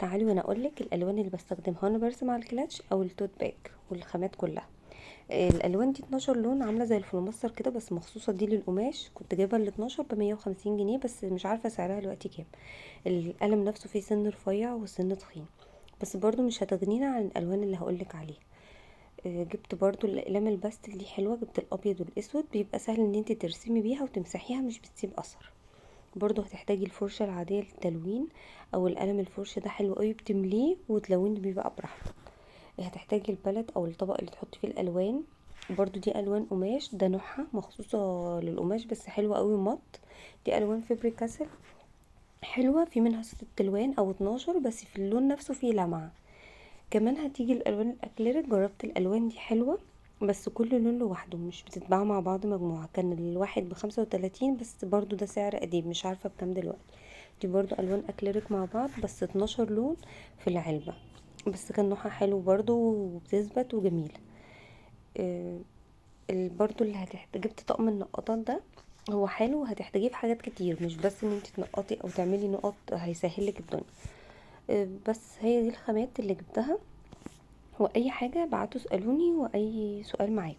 تعالي وانا اقولك الالوان اللي بستخدمها وانا برسم على الكلاتش او التوت باك والخامات كلها. الالوان دي 12 لون، عامله زي الفلوماستر كده، بس مخصوصه دي للقماش. كنت جايبه ال 12 ب 150 جنيه، بس مش عارفه سعرها دلوقتي كام. القلم نفسه فيه سن رفيع وسن تخين، بس برضو مش هتغنينا عن الالوان اللي هقولك عليها. جبت برضو الاقلام الباستل دي حلوه، جبت الابيض والاسود، بيبقى سهل ان انت ترسمي بيها وتمسحيها، مش بتسيب اثر. برضو هتحتاجي الفرشة العادية للتلوين، او القلم الفرشة ده حلو قوي، بتمليه وتلوني بيه بقى براحتك. هتحتاجي البلد او الطبق اللي تحطي فيه الالوان. برضو دي الوان قماش، ده نوعها مخصوصة للقماش بس حلوة قوي مط. دي الوان فيبري كاسل، حلوة، في منها 6 الوان او 12، بس في اللون نفسه فيه لمعة. كمان هتيجي الالوان الاكليريك، جربت الالوان دي حلوة، بس كل لون لوحده، مش بتتباع مع بعض مجموعة. كان الواحد ب35، بس برضو ده سعر قديم، مش عارفة بكام دلوقتي. دي برضو الوان اكليريك مع بعض، بس 12 لون في العلبة، بس كان نوعها حلو برضو وبتثبت وجميلة. آه، برضو اللي جبت طقم النقاطات ده، هو حلو، هتحتاجيه في حاجات كتير، مش بس ان انت تنقطي او تعملي نقط، هيسهلك الدنيا. بس هي دي الخامات اللي جبتها. واي حاجة بعتوا اسألوني، واي سؤال معاكم.